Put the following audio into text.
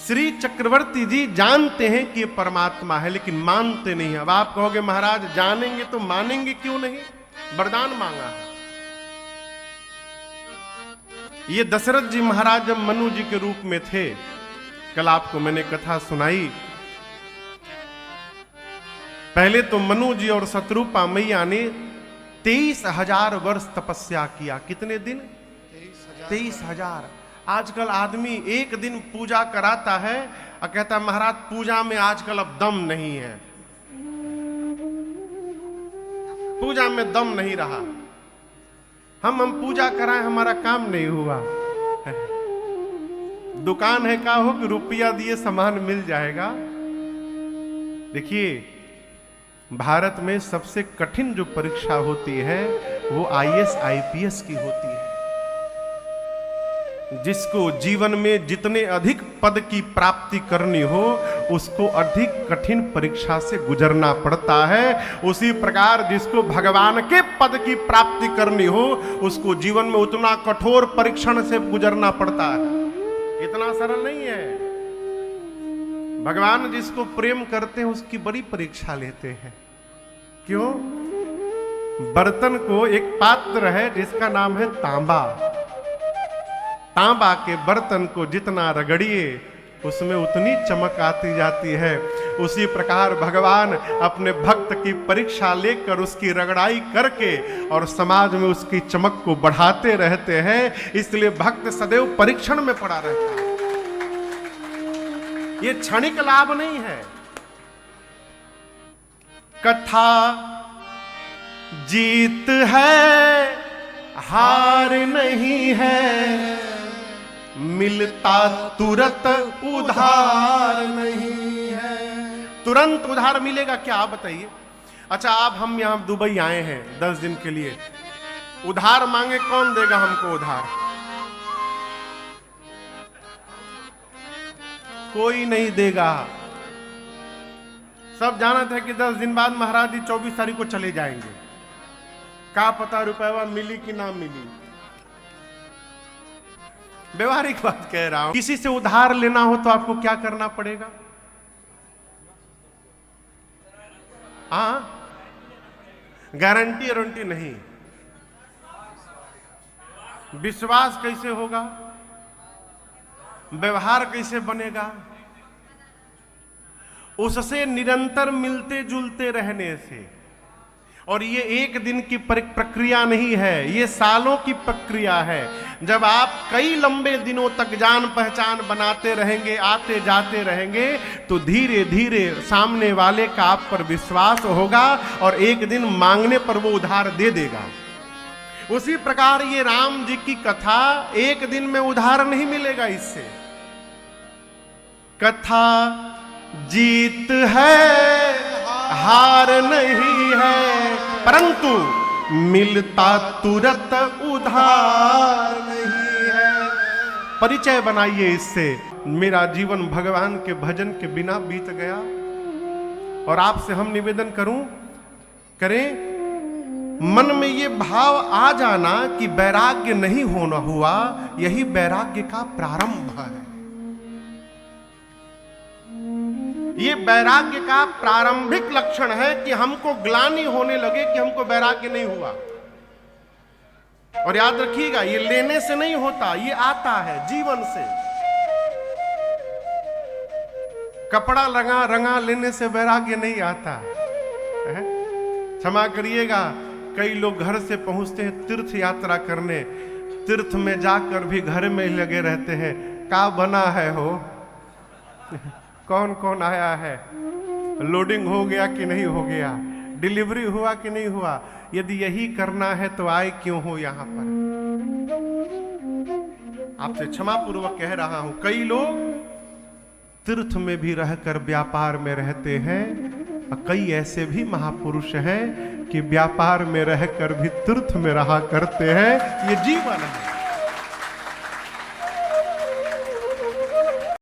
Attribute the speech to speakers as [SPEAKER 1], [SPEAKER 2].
[SPEAKER 1] श्री चक्रवर्ती जी जानते हैं कि ये परमात्मा है, लेकिन मानते नहीं। अब आप कहोगे महाराज जानेंगे तो मानेंगे क्यों नहीं? वरदान मांगा है। ये दशरथ जी महाराज जब मनु जी के रूप में थे, कल आपको मैंने कथा सुनाई। पहले तो मनु जी और शत्रुपा मैया ने 23,000 वर्ष तपस्या किया। कितने दिन? 23,000। आजकल आदमी एक दिन पूजा कराता है और कहता है महाराज पूजा में आजकल अब दम नहीं है, पूजा में दम नहीं रहा, हम पूजा कराएं हमारा काम नहीं हुआ। दुकान है का हो कि रुपया दिए सामान मिल जाएगा। देखिए भारत में सबसे कठिन जो परीक्षा होती है वो IAS IPS की होती है। जिसको जीवन में जितने अधिक पद की प्राप्ति करनी हो उसको अधिक कठिन परीक्षा से गुजरना पड़ता है। उसी प्रकार जिसको भगवान के पद की प्राप्ति करनी हो उसको जीवन में उतना कठोर परीक्षण से गुजरना पड़ता है। इतना सरल नहीं है। भगवान जिसको प्रेम करते हैं उसकी बड़ी परीक्षा लेते हैं। क्यों? बर्तन को एक पात्र है जिसका नाम है तांबा। तांबा के बर्तन को जितना रगड़िए उसमें उतनी चमक आती जाती है। उसी प्रकार भगवान अपने भक्त की परीक्षा लेकर उसकी रगड़ाई करके और समाज में उसकी चमक को बढ़ाते रहते हैं। इसलिए भक्त सदैव परीक्षण में पड़ा रहता है। ये क्षणिक लाभ नहीं है। कथा जीत है, हार नहीं है, मिलता तुरंत उधार नहीं है। तुरंत उधार मिलेगा क्या आप बताइए? अच्छा आप हम यहां दुबई आए हैं 10 दिन के लिए, उधार मांगे कौन देगा हमको उधार? कोई नहीं देगा। सब जानते हैं कि 10 दिन बाद महाराज जी 24 तारीख को चले जाएंगे। क्या पता रुपया मिली कि ना मिली। व्यवहारिक बात कह रहा हूं। किसी से उधार लेना हो तो आपको क्या करना पड़ेगा? गारंटी वारंटी नहीं। विश्वास कैसे होगा? व्यवहार कैसे बनेगा? उससे निरंतर मिलते जुलते रहने से। और ये एक दिन की प्रक्रिया नहीं है, ये सालों की प्रक्रिया है। जब आप कई लंबे दिनों तक जान पहचान बनाते रहेंगे, आते जाते रहेंगे, तो धीरे धीरे सामने वाले का आप पर विश्वास होगा और एक दिन मांगने पर वो उधार दे देगा। उसी प्रकार ये राम जी की कथा एक दिन में उधार नहीं मिलेगा। इससे कथा जीत है, हार नहीं है, परंतु मिलता तुरंत उधार नहीं है। परिचय बनाइए इससे। मेरा जीवन भगवान के भजन के बिना बीत गया। और आपसे हम निवेदन करें, मन में ये भाव आ जाना कि वैराग्य नहीं होना हुआ, यही वैराग्य का प्रारंभ है। ये वैराग्य का प्रारंभिक लक्षण है कि हमको ग्लानि होने लगे कि हमको वैराग्य नहीं हुआ। और याद रखिएगा ये लेने से नहीं होता, ये आता है जीवन से। कपड़ा रंगा लेने से वैराग्य नहीं आता है। क्षमा करिएगा, कई लोग घर से पहुंचते हैं तीर्थ यात्रा करने, तीर्थ में जाकर भी घर में लगे रहते हैं। का बना है हो, कौन कौन आया है, लोडिंग हो गया कि नहीं हो गया, डिलीवरी हुआ कि नहीं हुआ। यदि यही करना है तो आए क्यों हो यहां पर? आपसे क्षमा पूर्वक कह रहा हूं, कई लोग तीर्थ में भी रहकर व्यापार में रहते हैं। कई ऐसे भी महापुरुष हैं कि व्यापार में रहकर भी तीर्थ में रहा करते हैं। ये जीवन है।